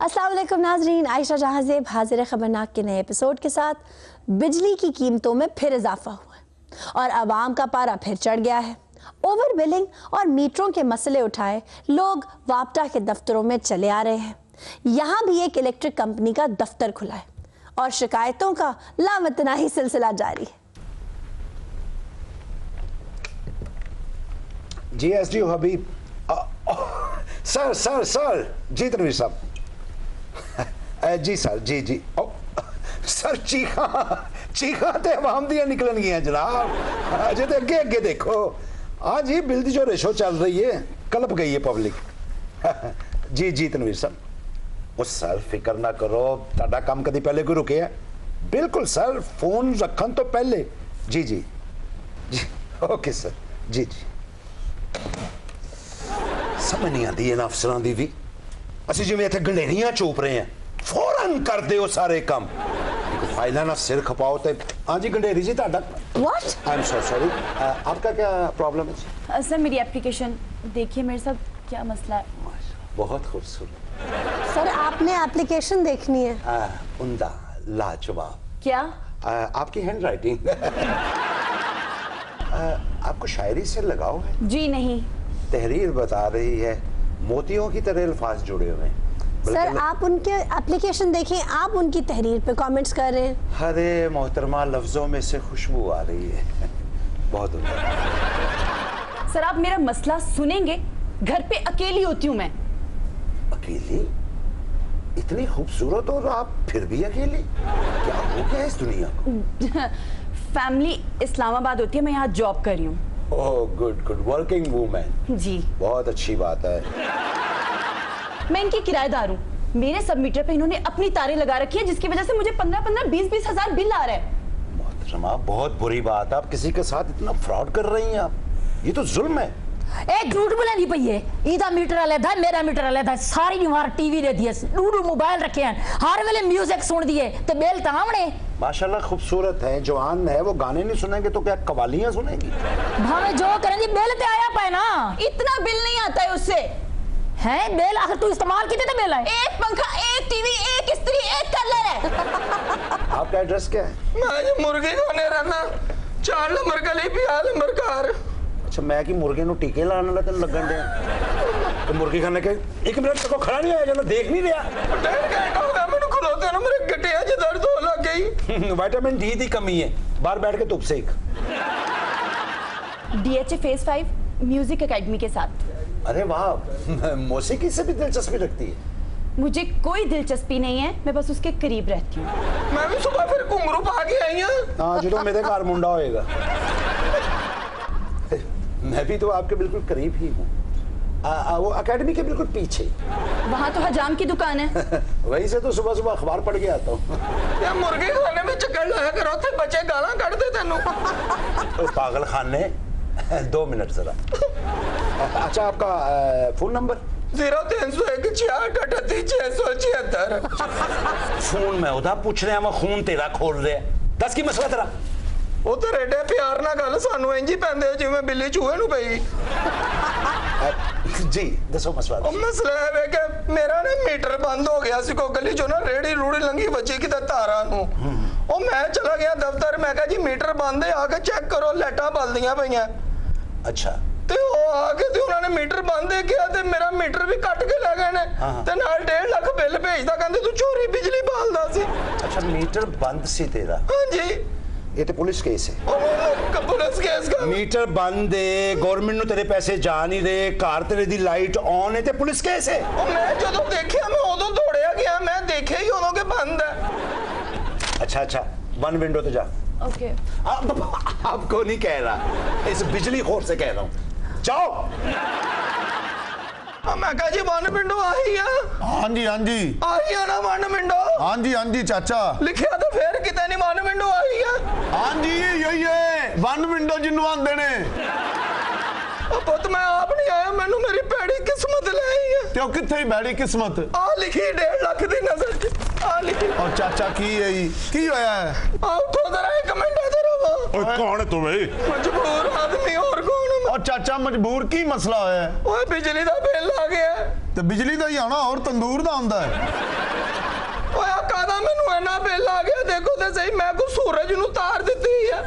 अस्सलाम वालेकुम नाजरीन, आयशा जहां ज़ेब हाजिर है खबरनाक के नए एपिसोड के साथ। बिजली की कीमतों में फिर इजाफा हुआ है और आवाम का पारा फिर चढ़ गया है। ओवर बिलिंग और मीटरों के मसले उठाए लोग वापटा के दफ्तरों में चले आ रहे हैं। यहाँ भी एक इलेक्ट्रिक कंपनी का दफ्तर खुला है और शिकायतों का लामतनाही सिलसिला जारी है। जी एसडीओ हबीब, सर जी तनवीर साहब, जी सर जी सर चीखा ते अवाम दियां निकलन गई जनाब। अजे तो अगे देखो। हाँ जी, बिल की जो रेशो चल रही है कलप गई है पब्लिक। जी तनवीर साहब, वो सर फिक्र ना करो, ताड़ा काम कभी पहले कोई रुके है? बिल्कुल सर, फोन रखन तो पहले। जी ओके सर। जी समझ नहीं आती है ना अफसरां दी भी। असि जिवें इत्थे गंढेरियां चोप रहे हैं, फौरन कर दो सारे काम। फाइल ना सिर खपाओ तो। हाँ जी गंढेरी जी, ताड़ा what? I am so sorry, आपका क्या प्रॉब्लम है? सर मेरी एप्लीकेशन देखिए, मेरे साथ क्या मसला है। बहुत खूबसूरत सर, आपने एप्लीकेशन देखनी है? उम्दा, लाजवाब। क्या? आपकी हैंड राइटिंग आपको शायरी से लगाओ है? जी नहीं। तहरीर बता रही है, मोतियों की तरह अल्फाज जुड़े हुए हैं। सर आप उनके एप्लीकेशन देखें, आप उनकी तहरीर पे कमेंट्स कर रहे हैं। अरे मोहतरमा, लफ्जों में से खुशबू आ रही है। बहुत उम्दा। सर आप मेरा मसला सुनेंगे? घर पे अकेली होती हूँ मैं। अकेली? इतनी खूबसूरत और आप फिर भी अकेली? क्या हो गया इस दुनिया को? फैमिली इस्लामाबाद होती है, मैं यहाँ जॉब कर रही हूँ। Oh good, working women. जी बहुत अच्छी बात है। मैं इनकी किराएदार हूँ। मेरे सब मीटर पे इन्होंने अपनी तारें लगा रखी है, जिसकी वजह से मुझे 15-20 हजार बिल आ रहा है। मोहतरमा, बहुत बुरी बात है, आप किसी के साथ इतना फ्रॉड कर रही हैं। आप, ये तो जुल्म है। ए झूठ बोलनी पई है। इदा मीटर अलग है, मेरा मीटर अलग है। सारी निवार टीवी दे दिए, डूडू मोबाइल रखे हैं, हर वेले म्यूजिक सुन दिए ते बेल तावणे। माशाल्लाह खूबसूरत है, जवान है, वो गाने नहीं सुनेंगे तो क्या कवालियां सुनेंगी? भावे जो करेंगी, बेल ते आया पाए ना। इतना बिल नहीं आता है उससे। है बेल आखिर तू इस्तेमाल कितने ते बेल है? एक पंखा, एक टीवी, एक इस्त्री, एक कलर है। आपका एड्रेस क्या है? मैं मुर्गी खाने रहना, 4 नंबर गली, 50 नंबर कार। अच्छा, मैं कि मुर्गे नु टीके लाने वाला तेन लगन दे तो मुर्गी खाने के 1 मिनट तक खड़ा नहीं आया, जाना देख नहीं रहा। डेढ़ घंटा हो गया मैंने खलोते ना, मेरे गटिया च दर्द हो लग गई। विटामिन डी की कमी है, बाहर बैठ के धूप सेक। DHA फेज 5 म्यूजिक एकेडमी के साथ। अरे वाह, मौसीकी से भी दिलचस्पी रखती है? मुझे कोई दिलचस्पी नहीं है, मैं बस उसके करीब रहती हूँ। मैं भी सुबह फिर घुंघरू पा के आई हूँ। हाँ, जो मेरे घर मुंडा होएगा। मैं भी तो आपके बिल्कुल करीब ही हूँ। वो एकेडमी के बिल्कुल पीछे। वहाँ तो हजाम की दुकान है। वहीं से तो सुबह सुबह अखबार पढ़ के आता हूँ। या मुर्गी खाने में चक्कर लाया करो थे, बच्चे गाला कढ़ते तेनू। पागल खाने, 2 मिनट जरा। अच्छा, आपका फोन नंबर? 0301 66 676। फोन में उदा पूछ रहा, मैं खून तेरा खोल रहा। दस की मसला तेरा? ਉਹ ਤੇ ਰੇਡੇ ਪਿਆਰ ਨਾਲ ਗੱਲ ਸਾਨੂੰ ਇੰਜ ਹੀ ਪੈਂਦੇ ਜਿਵੇਂ ਬਿੱਲੀ ਚੂਹੇ ਨੂੰ ਪਈ। जी दसो मसला। ਉਹ ਮਸਲਾ ਹੈ ਕਿ ਮੇਰਾ ਨਾ ਮੀਟਰ ਬੰਦ ਹੋ ਗਿਆ ਸੀ, ਕੋ ਗਲੀ ਚੋਂ ਨਾ ਰੇੜੀ ਰੂੜੀ ਲੰਗੀ ਵੱਜੀ ਕਿਤੇ ਤਾਰਾਂ ਨੂੰ। ਉਹ ਮੈਂ ਚਲਾ ਗਿਆ ਦਫ਼ਤਰ, ਮੈਂ ਕਿਹਾ ਜੀ ਮੀਟਰ ਬੰਦ ਹੈ, ਆ ਕੇ ਚੈੱਕ ਕਰੋ, ਲਾਈਟਾਂ ਬਲਦੀਆਂ ਪਈਆਂ। अच्छा, ਤੇ ਉਹ ਆ ਕੇ ਤੇ ਉਹਨਾਂ ਨੇ ਮੀਟਰ ਬੰਦ ਹੈ ਕਿਹਾ ਤੇ ਮੇਰਾ ਮੀਟਰ ਵੀ ਕੱਟ ਕੇ ਲੈ ਗਏ ਨੇ ਤੇ ਨਾਲ 1.5 ਲੱਖ ਬਿੱਲ ਭੇਜਦਾ, ਕਹਿੰਦੇ ਤੂੰ ਚੋਰੀ ਬਿਜਲੀ ਬਾਲਦਾ ਸੀ। अच्छा मीटर बंद सी तेरा? ਹਾਂਜੀ, ये तो पुलिस केस है। पुलिस केस का मीटर बंद है, गवर्नमेंट नु तेरे पैसे जा नहीं रहे, कार तेरे दी लाइट ऑन है, ते पुलिस केस है। मैं ਜਦੋਂ देखिया मैं उदों दौड़िया गया, मैं देखिया ही उदों के बंद है। अच्छा, 1 विंडो तो जा। ओके। आपको नहीं कह रहा, इस बिजली खोर से कह रहा हूँ, जाओ। मैं कहा जी 1 विंडो आई है। हाँ जी आई है ना 1 विंडो? हाँ जी चाचा लिखिया तो फिर कितने नहीं 1 विंडो आई है। हाँ जी यही है 1 विंडो जिन्हों आंदे ने। पुत मैं आप नहीं आया, मैनू मेरी पैड़ी किस्मत ले आई है। ते किथे ही बैठी किस्मत? आ लिखी 1.5 लाख दी नजर च, आ लिखी। और चाचा की है की होया है? आ उठो जरा, 1 मिनट इधर आओ। ओए कौन है तू भाई? मजबूर आदमी और कौन है? और चाचा मजबूर की मसला होया है? ओए बिजली दा बिल आ गया। ते बिजली दा ही आना और तंदूर दा आंदा है। इन्ना बिल आ गया देखो तो सही मैं को सूरज नूं तार दित्ती है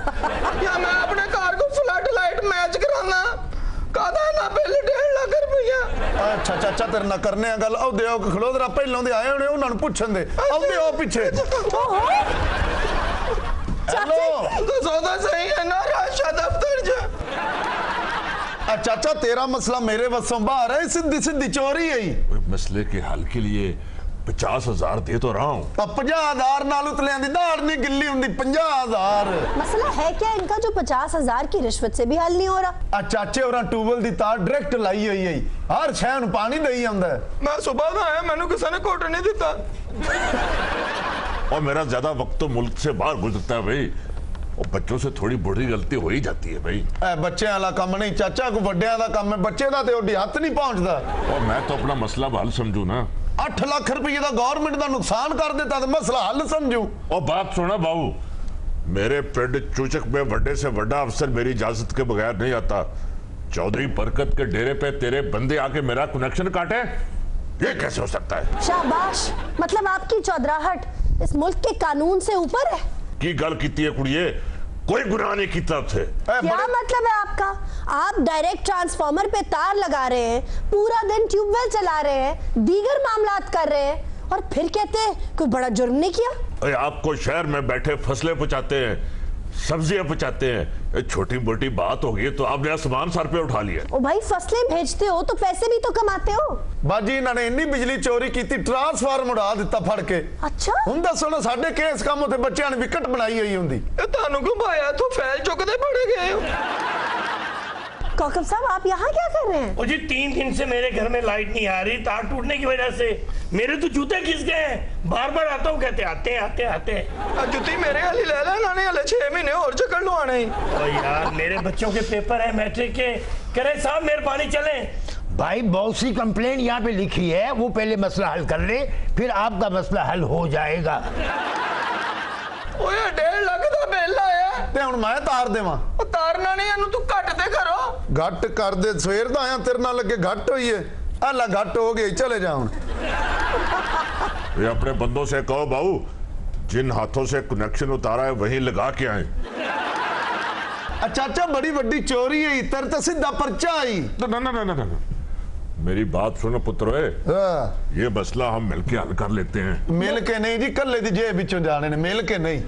या मैं अपने कार को फ्लड लाइट मैच कराना कादा ना बिल 1.5 लाख रुपया अच्छा चाचा तेरे ना करने गल आउदे आओ खड़ो जरा पहलों दे आए होने उन्हां नूं पुछण दे आउदे आओ पीछे हेलो दसो तो सही है ना राशा दफ्तर च चाचा तेरा मसला मेरे वसों बाहर है सीधी सीधी चोरी है मसले के हल के लिए 50,000 दे तो रहा हूँ। 50,000 नाल उतलियां दी दाड़ नहीं गिल्ली हुंदी 50,000 मसला है क्या इनका जो 50,000 की रिश्वत से भी हल नहीं हो रहा। चाचे और ट्यूबवेल दी तार डायरेक्ट लाई हुई है हर शहर नूं पानी देई आंदा है मैं सुबह दा आया मैनू किसी ने घुट नहीं दिता और मेरा ज्यादा वक्त तो मुल्क से बाहर गुजरता है भाई और बच्चों से थोड़ी बुरी गलती हो ही जाती है भाई। बच्चे वाला काम नहीं चाचा को वड्डियां दा काम है बच्चे दा ते ओडी हाथ नहीं पहुंचदा और मैं तो अपना मसला हल समझू ना 8 लाख रुपए का गवर्नमेंट का नुकसान कर देता तो मसला हल समझू और बात सुना बाबू मेरे पिंड चूचक में बड़े से बड़ा अफसर मेरी इजाजत के बगैर नहीं आता। चौधरी बरकत के डेरे पे तेरे बंदे आके मेरा कनेक्शन काटे ये कैसे हो सकता है। शाबाश मतलब आपकी चौधराहट इस मुल्क के कानून से ऊपर है की गल कीती है कुड़िए कोई गुनाह नहीं की तरफ से। क्या मतलब है आपका आप डायरेक्ट ट्रांसफार्मर पे तार लगा रहे हैं पूरा दिन ट्यूबवेल चला रहे हैं दीगर मामलात कर रहे हैं और फिर कहते हैं कोई बड़ा जुर्म नहीं किया। अरे आपको शहर में बैठे फसलें पहुंचाते हैं सब्जियां पहुंचाते हैं छोटी मोटी बात होगी तो आपने आसमान सर पे उठा लिया। ओ भाई फसलें भेजते हो तो पैसे भी तो कमाते हो। बाजी इन्होंने इन्नी बिजली चोरी की ट्रांसफार्मर उड़ा दिता फड़ के। अच्छा हुण दसो ना साडे केस काम उते बच्चों ने विकेट बनाई हुई हुंदी थानू घुमाया तो फैल चुकते पड़े गए हो। कौकब साहब आप यहाँ क्या कर रहे हैं। ओ जी 3 दिन से मेरे घर में लाइट नहीं आ रही तार टूटने की वजह से मेरे तो जूते खिस गए हैं बार बार आता हूँ कहते आते आते आते जुती मेरे वाली ले ले इन्होंने हले 6 महीने और चक्कर लुआने। ओ यार मेरे बच्चों के पेपर है मैट्रिक के कह रहे साहब मेहरबानी चले। भाई बहुत सी कंप्लेंट यहाँ पे लिखी है वो पहले मसला हल कर ले फिर आपका मसला हल हो जाएगा। ओए 1.5 लाख दा बिल आया ते हुण मैं तार देवां तारना नहीं इन्हू तू घट ते करो घट कर दे सवेर दा आया तेरे नाल लगे घट होई है आला घट हो गई चले जा हुण। ये अपने बंदों से कहो बाबू जिन हाथों से कनेक्शन उतारा है वहीं लगा के आए। चाचा बड़ी बड़ी चोरी है तेरे तो सीधा पर्चा आई। ना ना ना ना ना मेरी बात सुनो पुत्र ये मसला हम मिलके हल कर लेते हैं। मिल के नहीं जी कल्ले दी जेब विचों जाने ने मिल के नहीं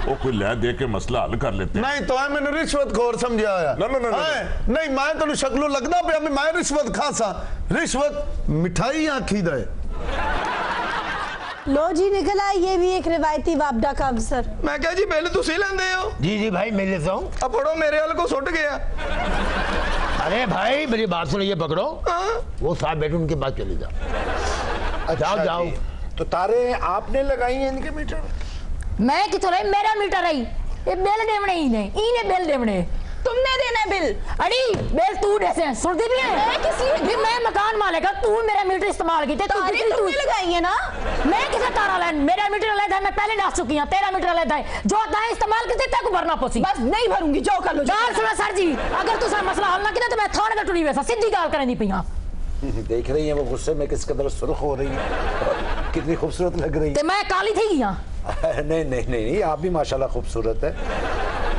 वो कोई लै दे के मसला हल कर लेते हैं। नहीं तो है मैंने रिश्वतखोर समझा होया। ना ना ना नहीं मैं तेनू शक्लों लगदा पिया मैं रिश्वत खासा रिश्वत मिठाई आखी दे। लो जी निकला ये भी एक रिवायती वापडा का अवसर। मैं क्या जी बिल तुसी लेंदे हो। जी जी भाई मैं लेता हूँ। अब पढ़ो मेरे वाले को सुट गया। अरे भाई मेरी बात सुनो ये पकड़ो वो साहब बेटून के पास चले जाओ। जाओ जाओ। तो तारे आपने लगाई हैं इनके मीटर मैं किथों रही मेरा मीटर रही ये बिल देवने ही नहीं इने बिल देवने तुमने देना है बिल। अरे बिल तू देसे सुन दी भी है मैं किसी मैं मकान मालिक तू मेरा मीटर इस्तेमाल की तू तुमने लगाई है ना। मैं किसे तारा लेन मेरा मीटर अलग है मैं पहले डाल चुकी हूं तेरा मीटर अलग है जो दाएं इस्तेमाल करते तक भरना पोसी बस नहीं भरूंगी जो कर लो। गाल सुनो सर जी अगर तू सर मसला हल ना किया तो मैं थाने में टुरी वैसा सीधी गाल करनी पई हां। देख रही है वो गुस्से में किस कदर सुर्ख हो रही है कितनी खूबसूरत लग रही है। ते मैं काली थी गया। नहीं नहीं नहीं आप भी माशाल्लाह खूबसूरत है।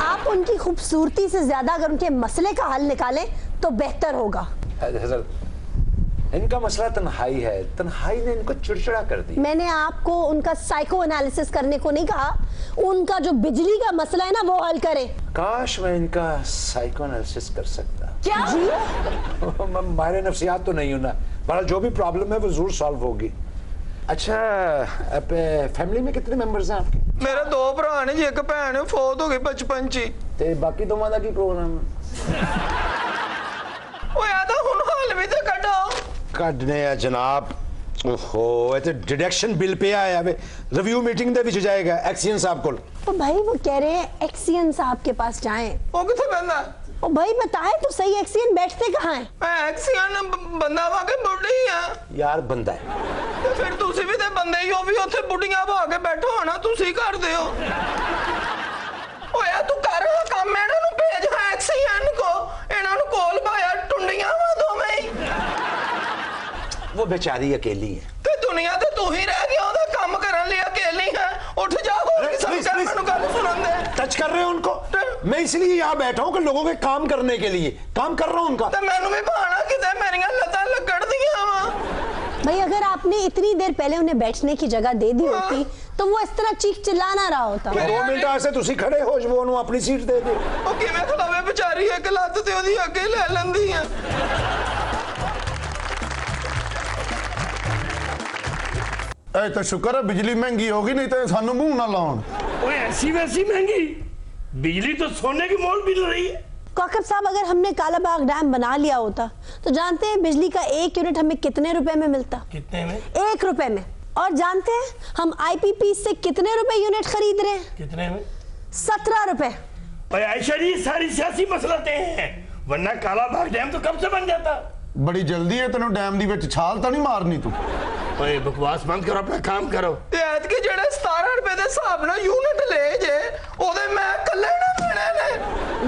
आप उनकी खूबसूरती से ज्यादा अगर उनके मसले का हल निकालें तो बेहतर होगा। इनका मसला तन्हाई है तन्हाई ने इनको चिड़चिड़ा कर दी। मैंने आपको उनका साइको एनालिसिस करने को नहीं कहा उनका जो बिजली का मसला है ना वो हल करें। काश मैं इनका साइको एनालिसिस कर सकता। क्या जी मैं माहिर नफ्सियात तो नहीं हूं ना पर जो भी प्रॉब्लम है वो जरूर सॉल्व होगी। अच्छा फैमिली में कितने मेंबर्स हैं आपके। मेरे 2 भरा ने जी एक भैन फौत हो गई बचपन च ते बाकी दोवां दा की प्रोग्राम है। ओए आ तो हुन हाल भी ते कढो ਕੱਢਨੇ ਆ ਜਨਾਬ। ओहो ये तो डिडक्शन बिल पे आया है रिव्यू मीटिंग दे विच जाएगा एक्सीएन साहब को। तो भाई वो कह रहे हैं एक्सीएन साहब के पास जाएं। ओ किथे बंदा ओ भाई बताए तो सही एक्सीएन बैठते कहाँ हैं। मैं एक्सीएन बंदा वा के बुढ़ी हां यार बंदा है ते फिर तुसी भी ते बंदे ही हो भी ओथे बुढ़ियां वा के बैठो ना तुसी कर दे हो। ओए तू कर काम इन्हां नु भेज एक्सीएन को इन्हां नु कोल पाया टुंडियां वा दोवें ही। वो बेचारी अकेली है ते दुनिया ते तू ही रह गया ओदा काम करन लिए जज कर रहे हो उनको? मैं इसलिए यहाँ बैठा हूँ कि लोगों के काम करने के लिए काम कर रहा हूँ उनका। तो मैंने भी भाना किते मेरियां लतां लगड़ दियां वा। भाई अगर आपने इतनी देर पहले उन्हें बैठने की जगह दे दी होती तो वो इस तरह चीख चिल्ला ना रहा होता। 2 मिनट ऐसे तुसी खड़े हो जो ਉਹਨੂੰ ਆਪਣੀ ਸੀਟ ਦੇ ਦਿਓ। ਉਹ ਕਿਵੇਂ ਖਲਾਵੇ ਵਿਚਾਰੀ ਇੱਕ ਲੱਤ ਤੇ ਉਹਦੀ ਅੱਗੇ ਲੈ ਲੈਂਦੀ ਆ। ए तो शुक्र है बिजली महंगी होगी, नहीं तो सानू मुंह ना लाउन। ओए ऐसी वैसी महंगी बिजली तो सोने की मोल मिल रही है। कौकब साहब अगर हमने कालाबाग डैम बना लिया होता तो जानते हैं बिजली का 1 यूनिट हमें कितने रुपए में मिलता? कितने में? 1 रुपए में। और जानते हैं हम IPP से कितने रुपए यूनिट खरीद रहे हैं? कितने में? 17 रुपए। ओए आयशा जी सारी सियासी मसलते हैं, वरना कालाबाग डैम तो कब से बन जाता। बड़ी जल्दी है तेन डैम दी विच छाल तो नहीं मारनी तू? ओए बकवास बंद करो, अपना काम करो। ਤੇ ਐਤਕੀ ਜਿਹੜੇ 17 ਰੁਪਏ ਦੇ ਹਿਸਾਬ ਨਾਲ यूनिट ले जे ਉਹਦੇ ਮੈਂ ਇਕੱਲੇ ਨਾ ਦੇਣੇ ਨੇ।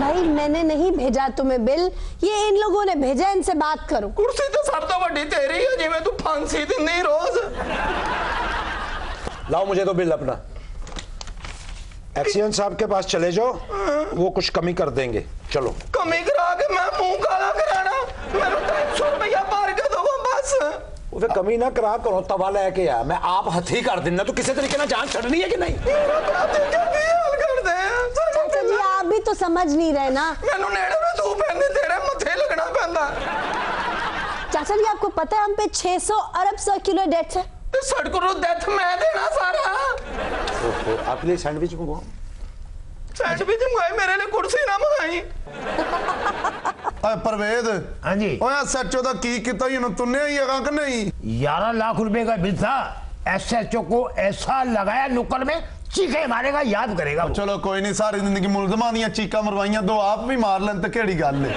भाई मैंने नहीं भेजा तुम्हें बिल, ये इन लोगों ने भेजा, इनसे बात करो। ਕੁਰਸੀ ਤਾਂ ਸਭ ਤੋਂ ਵੱਡੀ ਤੇਰੀ ਹੈ, ਜਿਵੇਂ ਤੂੰ ਫਾਂਸੀ ਦਿੰਦੀ ਰੋਜ਼। लाओ मुझे तो बिल अपना। एक्सीडेंट साहब के पास चले जाओ, वो कुछ कमी कर देंगे। चलो। कमी करा के मैं मुंह काला कराना, मेरे 250 रुपया पार कर दो बस। वो फिर कमी ना करा करो, तवा लेके आ, मैं आप हथी कर देना। तो किसी तरीके ना जान छड़नी है कि नहीं? चाचा जी आप भी तो समझ नहीं रहे ना। मैनू नेड़े में तू पैंदी, तेरे मथे लगना पैंदा। चाचा जी आपको पता है हम पे 600 अरब सर्कुलर डेट्स है। ते सर्कुलर डेथ मैं देना सारा। ओहो, आपके लिए सैंडविच मंगवाओ। सैंडविच मंगाई, मेरे लिए कुर्सी ना मंगाई। परवेद हाँ जी। ओए SHO दा की किता ही तुन्ने ही है कि नहीं? 11 लाख रुपए का बिल था। SHO को ऐसा लगाया नुक्कड़ में, चीखे मारेगा, याद करेगा वो। चलो कोई नहीं, सारी जिंदगी मुलजमां दियां चीका मरवाइयां, 2 आप भी मार लें तो केड़ी गल है।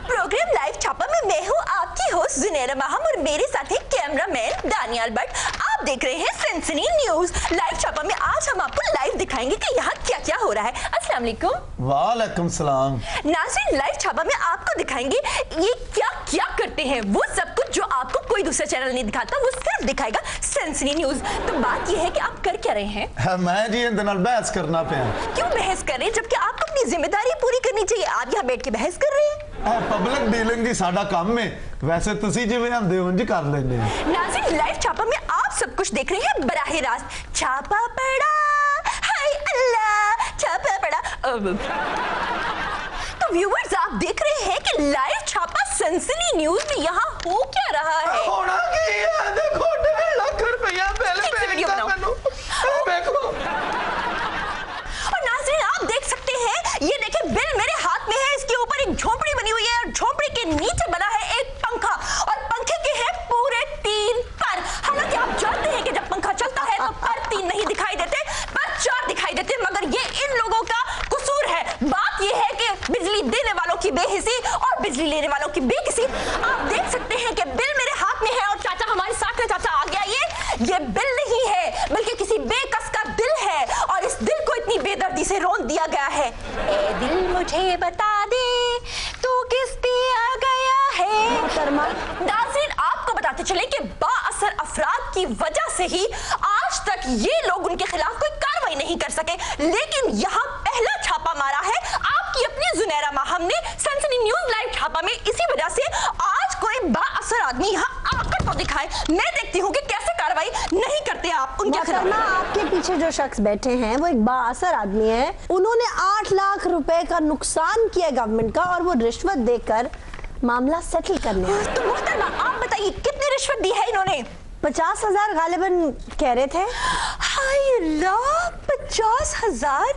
प्रोग्राम लाइव छापा में मैं हूँ आपकी होस्ट जुनैरा माहम और मेरे साथ है कैमरामैन दानियाल भट्ट। आप देख रहे हैं सनसनी न्यूज। लाइव छापा में आज हम आपको लाइव दिखाएंगे कि यहाँ क्या क्या हो रहा है। अस्सलाम वालेकुम। वालेकुम सलाम। नाज़रीन लाइव छापा में आपको दिखाएंगे ये क्या क्या करते हैं, वो सब कुछ जो आपको कोई दूसरा चैनल नहीं दिखाता, वो सिर्फ दिखाएगा सनसनी न्यूज। तो बात ये है कि आप कर क्या रहे हैं? मैं जी इनके नाल बहस करना पे। क्यों बहस कर रहे हैं जबकि आपको अपनी जिम्मेदारी पूरी करनी चाहिए? आप यहाँ बैठ के बहस कर रहे हैं। पब्लिक डीलिंग की साडा काम है, वैसे तुसी जिवें आंदे उंज कर लेने। नाज़रीन लाइव छापा में आप सब कुछ देख रहे हैं बराह रास्त। छापा पड़ा, हाय अल्लाह, छापा पड़ा। तो व्यूअर्स आप देख रहे हैं कि लाइव छापा सनसनी न्यूज में यहाँ हो क्या रहा है। होना की है, देखो 1.5 लाख रुपया बिल भेजता मैनू। देखो। और नाज़रीन आप देख सकते हैं, ये देखिए बिल मेरे हाथ में है, इसके ऊपर एक झोपड़ी बनी हुई है और झोपड़ी के नीचे बना है एक पंखा और पंखे के हैं पूरे 3 पर। हालांकि आप जानते हैं कि जब पंखा चलता है तो पर 3 नहीं दिखाई देते, पर 4 दिखाई देते, मगर ये इन लोगों का कसूर है। बात ये है कि बिजली देने वालों की बेहिसी और बिजली लेने वालों की बेकिसी। आप देख सकते हैं कि बिल मेरे हाथ में है और चाचा हमारे साथ में, चाचा आ गया। ये बिल नहीं है बल्कि किसी बेकस का दिल है और इस दिल को इतनी बेदर्दी से रोन दिया गया है। ए दिल मुझे बता दे तू किस दिया गया है। नाज़रीन आपको बताते चले कि बाअसर अफराद की वजह से ही आज तक ये लोग उनके खिलाफ कोई कार्रवाई नहीं कर सके, लेकिन यहाँ पहला छापा मारा है आपकी अपनी जुनैरा माहम ने सनसनी न्यूज लाइव छापा में। इसी वजह से आज कोई बाअसर आदमी यहाँ आकर तो दिखाए, मैं देखती हूँ कि कैसे कार्रवाई नहीं करते आप उनके खिलाफ। आपके पीछे जो शख्स बैठे हैं वो एक बाअसर आदमी है। उन्होंने 8 लाख रुपए का नुकसान किया गवर्नमेंट का और वो रिश्वत देकर मामला सेटल करने। तो मोहतरमा आप बताइए कितनी रिश्वत दी है इन्होंने? 50,000 गालिबन कह रहे थे। हाय अल्लाह, 50,000,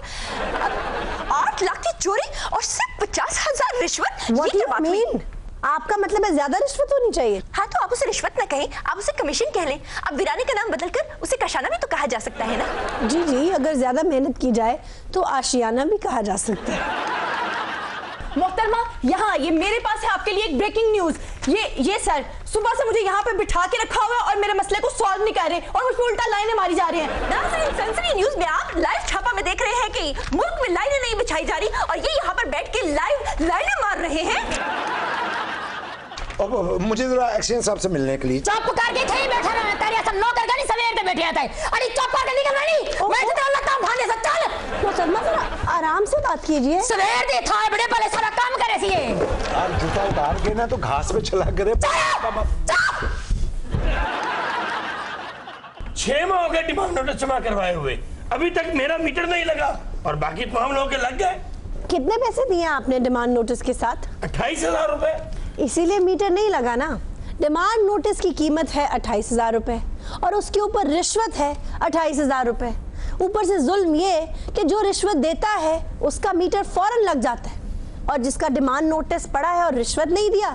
8 लाख की चोरी और सिर्फ 50,000 रिश्वत। What ये you बात हुई? mean? आपका मतलब है ज्यादा रिश्वत होनी चाहिए? हाँ तो आप उसे रिश्वत ना कहें, आप उसे कमीशन कह लें। अब वीरानी का नाम बदलकर उसे कशाना भी तो कहा जा सकता है ना। जी जी, अगर ज्यादा मेहनत की जाए तो आशियाना भी कहा जा सकता है। मोहतरमा यहाँ ये मेरे पास है आपके लिए एक ब्रेकिंग न्यूज। ये सर सुबह से मुझे यहाँ पे बिठा के रखा हुआ है और मेरे मसले को सॉल्व नहीं कर रहे और मुझ पे उल्टा लाइनें मारी जा रही हैं। नाज़रीन सनसनी न्यूज में आप लाइव छापा में देख रहे हैं कि मुल्क में लाइनें नहीं बिछाई जा रही और ये यहाँ पर बैठ के लाइव लाइनें मार रहे हैं। अब मुझे जरा एक्सीडेंट साहब से मिलने के लिए। चुप करके थे बैठा रहा है, तेरे सब नौकर गनी सवेर पे बैठे आता है। अरे चुप करके निकल रही, मैं तो लगता हूं भाने से चल। सदमा जरा आराम से बात कीजिए। सवेर दी थाए बड़े भले सारा काम करे सी ये। यार जूता उतार के ना तो घास पे चला करे। 6 माह हो गए डिमांड नोटिस जमा करवाए हुए, अभी तक मेरा मीटर नहीं लगा और बाकी तमाम लोगों के लग गए। कितने पैसे दिए आपने डिमांड नोटिस के साथ? 28,000 रुपए। इसीलिए मीटर नहीं लगा ना। डिमांड नोटिस की कीमत है 28,000 रुपए और उसके ऊपर रिश्वत है 28,000 रुपए। ऊपर से जुल्म ये कि जो रिश्वत देता है उसका मीटर फौरन लग जाता है और जिसका डिमांड नोटिस पड़ा है और रिश्वत नहीं दिया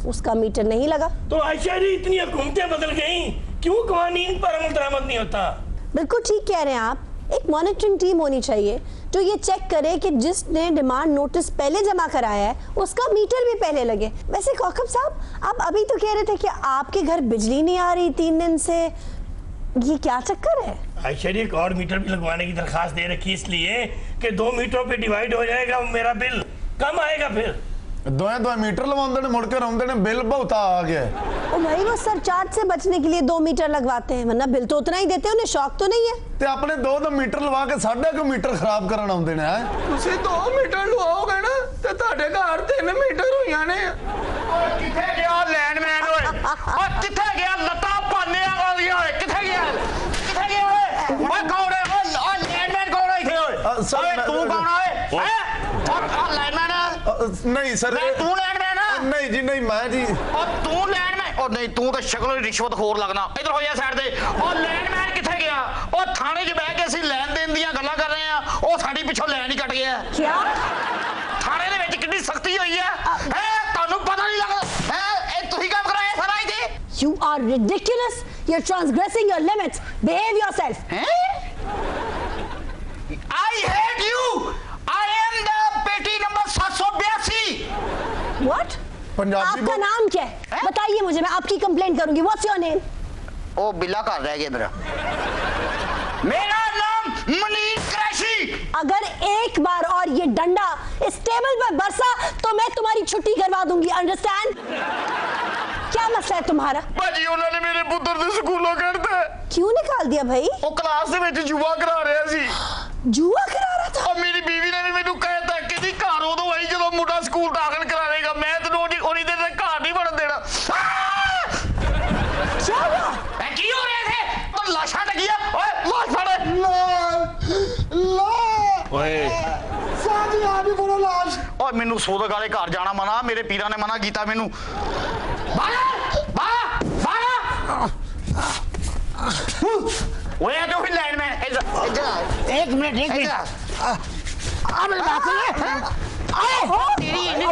उसका मीटर नहीं लगा। तो आयशा जी इतनी हुकूमतें बदल गई, क्यों कवानीन पर अमल दरामद नहीं होता? बिल्कुल ठीक कह रहे हैं आप। एक मॉनिटरिंग टीम होनी चाहिए जो ये चेक करे कि जिसने डिमांड नोटिस पहले जमा कराया है उसका मीटर भी पहले लगे। वैसे कौकब साहब, आप अभी तो कह रहे थे कि आपके घर बिजली नहीं आ रही 3 दिन से, ये क्या चक्कर है? आयशा जी एक और मीटर भी लगवाने की दरखास्त दे रखी इसलिए कि 2 मीटरों पे डिवाइड हो जाएगा, मेरा बिल कम आएगा। फिर दो मीटर लवाते ने मुड़ के रौंदे ने, बिल बहुता आ गया। ओ भाई वो सरचार्ज से बचने के लिए 2 मीटर लगवाते हैं, वरना बिल तो उतना ही देते हैं, उन्हें शौक तो नहीं है। ते अपने 2 मीटर लवा के 1.5 मीटर खराब करन आउंदे ने। ਤੁਸੀਂ 2 ਮੀਟਰ ਲਵਾਓਗੇ ਨਾ ਤੇ ਤੁਹਾਡੇ ਘਰ 3 ਮੀਟਰ ਹੋਈਆਂ ਨੇ। ਓਏ ਕਿੱਥੇ ਗਿਆ ਲੈਂਡਮੈਨ ਓਏ? ਓ ਕਿੱਥੇ ਗਿਆ ਲੱਤਾਂ ਪਾਣਿਆਂ ਵਾਲੀਆਂ ਓਏ? ਕਿੱਥੇ ਗਿਆ? ਕਿੱਥੇ ਗਿਆ ਓਏ? ਓਏ ਕੌਣ ਹੈ? ਓ ਲੈਂਡਮੈਨ ਕੌਣ ਹੈ ਇੱਥੇ ਓਏ? ਸਰ, ਓਏ ਤੂੰ ਕੌਣ ਹੈ? ਹੈ? ਓ ਲੈਂਡਮੈਨ नहीं सर, तू लैंडमैन है? नहीं जी नहीं, मैं जी। और तू लैंडमैन? और नहीं तू तो शक्लों ही रिश्वतखोर लगना। इधर हो जा साइड ते। और लैंडमैन किथे गया? और थाने 'च बैठ के ਅਸੀਂ ਲੈਣ ਦੇਣ ਦੀਆਂ ਗੱਲਾਂ ਕਰ ਰਹੇ ਆ, ਉਹ ਸਾਡੀ ਪਿੱਛੋਂ ਲੈਣ ਹੀ ਕੱਟ ਗਿਆ। क्या? थाने ਦੇ ਵਿੱਚ ਕਿੰਨੀ ਸਖਤੀ ਹੋਈ ਹੈ? ਹੈ ਤੁਹਾਨੂੰ ਪਤਾ ਨਹੀਂ ਲੱਗਦਾ? ਹੈ ਇਹ ਤੁਸੀਂ ਕੰਮ ਕਰਾਇਆ ਸਾਰਾ ਇਹਦੇ? You are ridiculous. You're transgressing your limits. Behave yourself. I hate you. I am the पेटी नंबर 782। What? पंजाबी आपका नाम क्या है? बताइए मुझे, मैं आपकी कंप्लेंट करूंगी। What's your name? ओ बिल्ला कर रह गया मेरा। मेरा नाम मुनीर क्रैशी। अगर एक बार और ये डंडा इस टेबल पर बरसा तो मैं तुम्हारी छुट्टी करवा दूंगी। अंडरस्टैंड? क्या मसला है तुम्हारा? भाजी उन्होंने मेरे पुत्र ने स्कूलों कढ़ता। क्यों निकाल दिया भाई? वो क्लास ਦੇ ਵਿੱਚ जुआ करा रहा सी। जुआ करा रहा था? और मेरी बीवी ने भी मैनू कहता कि दी घर उदों आई जदों मुंडा स्कूल दाखिल करावेगा, मैं तैनूं ओनी देर तक घर नहीं बनन देना। क्या हुआ? की हो रहे थे? तो लाशा लगिया। ओए लाश फड़। ओए साजी आ भी बोलो लाश। और मैनू सोदक वाले घर जाना मना, मेरे पीरा ने मना कीता मैनू। ओए तो फिर लाइन में इधर एक मिनट अब मेरी बात सुनिए।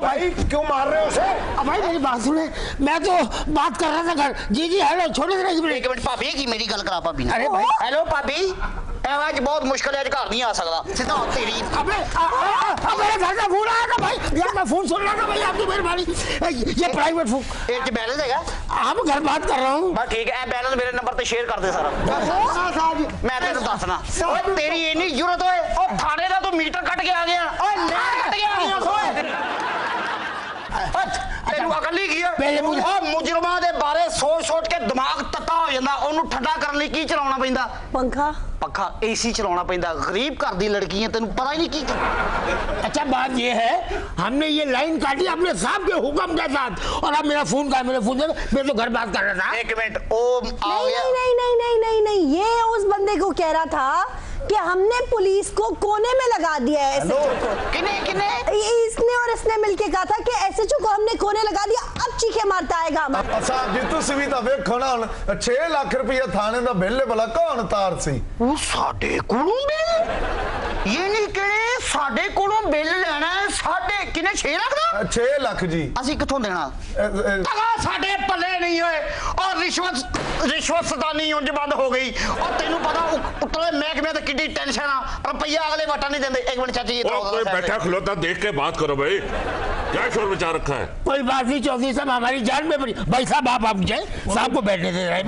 भाई क्यों मार रहे हो उसे? अब भाई मेरी बात सुने, मैं तो बात कर रहा था घर। जी जी हेलो, छोड़ो जरा एक मिनट भाभी की मेरी गल करा भाभी ने। अरे भाई हेलो भाभी, आज बहुत मुश्किल है, घर नहीं आ सकता सीधा तेरी। अबे मेरे घर का फोन आया था भाई, यार मैं फोन सुन रहा था भाई, आपकी मेहरबानी। ये प्राइवेट फोन एक बैलेंस है, आप घर बात कर रहा हूँ। बस ठीक है, बैलेंस मेरे नंबर पे शेयर कर दे सारा। मैं तेरे दसना तेरी इन्नी जरूरत है। और थाने का तो मीटर कट के आ गया, कट के आ गया। ਤੈਨੂੰ ਅਕਲ ਨਹੀਂ ਕੀ ਹੈ? ਉਹ ਮੁਜਰਮਾਂ ਦੇ ਬਾਰੇ ਸੋਚ ਕੇ ਦਿਮਾਗ ਤੱਤਾ ਹੋ ਜਾਂਦਾ, ਉਹਨੂੰ ਠੰਡਾ ਕਰਨ ਲਈ ਕੀ ਚਲਾਉਣਾ ਪੈਂਦਾ? पंखा। पक्का एसी चलाना पैंदा। गरीब घर दी लड़की है, तेन पता ही नहीं की। अच्छा बात ये है, हमने ये लाइन काटी अपने साहब के हुक्म के साथ, और अब मेरा फोन का मेरे फोन से मैं तो घर बात कर रहा था। एक मिनट, ओ आ गया। नहीं नहीं नहीं नहीं नहीं, ये उस बंदे को कह रहा था कि हमने पुलिस को कोने में लगा दिया है एसएचओ को। किने इसने और इसने मिलके कहा था कि एसएचओ को हमने कोने लगा दिया, अब चीखे मारता आएगा हमारे। साहब जी तुसी भी तो वेखो ना, 6 लाख रुपया थाने दा बिल भला कौन तार सी? वो साडे कोलों बिल, ये नहीं कहने साडे कोलों बिल लेना है। साडे किने 6 लाख दा? 6 लाख जी। ਅਸੀਂ ਕਿੱਥੋਂ ਦੇਣਾ? ਤਗਾ ਸਾਡੇ ਪੱਲੇ ਨਹੀਂ ਹੋਏ। ਔਰ ਰਿਸ਼ਵਤ ਸਤਾਨੀ ਉਂਝ ਬੰਦ ਹੋ ਗਈ। और तेनू पता उतले महकमे तो कितनी टेंशन आ, रुपया अगले वटा नहीं देंगे। एक मिनट चाची, कोई बैठा खिलौता देख के बात करो भाई, क्या शोर मचा रखा है? कोई बात नहीं चौधरी साहब, हमारी जान में पड़ी। भाई साहब आप जाए, साहब को बैठने दे रहे।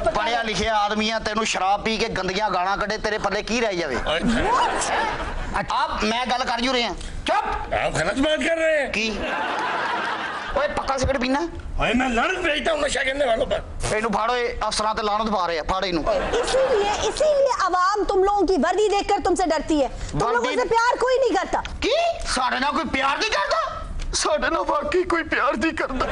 पढ़िया लिखिया आदमी है, तेनू शराब पी के गंदियां गाना कटे, तेरे पल्ले की रह जावे? आप मैं गल कर जू रहे हैं। चुप, आप गलत बात कर रहे हैं। की ओए पक्का पक्का सिगरेट पीना है? भाई मैं लानत भेजता हूँ नशा करने वालों पर। इन्हू फाड़ो, ये अफसरां ते लानत पा रहे हैं, फाड़ो इन्हू। इसीलिए आवाम तुम लोगों की वर्दी देखकर तुमसे डरती है। तुम लोगों से प्यार कोई नहीं करता। की साढ़े ना कोई प्यार नहीं करता? साढ़े ना वाकई कोई प्यार नहीं करता।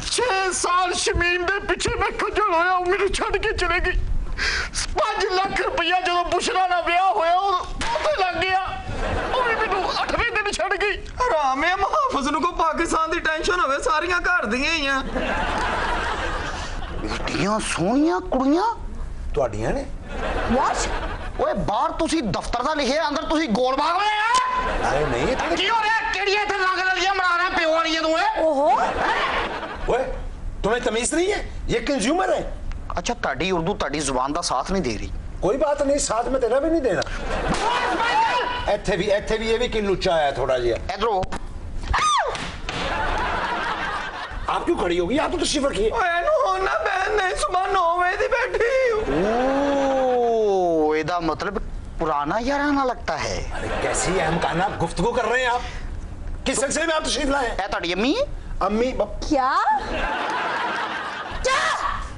6 साल शमीम दे पीछे मैं खजल होया, मेनू छड़ के चले गई। 5 लाख रुपया जो बुशरा ना ब्याह होया वो लग गया, और मेनू 8वें दिन छड़ गई। आराम है मुहाफिज को पाकिस्तान की टेंशन होवे, सारियां घर दियां ही हैं। बेटियां सोहणियां कुड़ियां ਤੁਹਾਡੀਆਂ ਨੇ। वाच ओए बाहर तुसी दफ्तर दा लिखे, अंदर तुसी गोल बाग में है। अरे नहीं की हो रहा है? केड़ी इथे रंग रलियां बना रहा है प्यो वाली तू है? ओहो ओए तुम्हें तमीज नहीं है, ये कंज्यूमर है। अच्छा ताड़ी उर्दू ताड़ी जुबान दा साथ नहीं दे रही। कोई बात नहीं, साथ में तेरा भी नहीं देना। ਇੱਥੇ ਵੀ ये भी कि लुच्चा आया थोड़ा जिहा। इधरो आप क्यों खड़ी होगी? आप तो तशरीफ रखिए। होना बहन नहीं, सुबह 9 बजे दी बैठी। ओ एदा मतलब पुराना याराना लगता है। अरे कैसी अहमकाना गुफ्तगू कर रहे हैं आप? किस सिलसिले में आप तशरीफ लाए? ए ताड़ी अम्मी अम्मी क्या?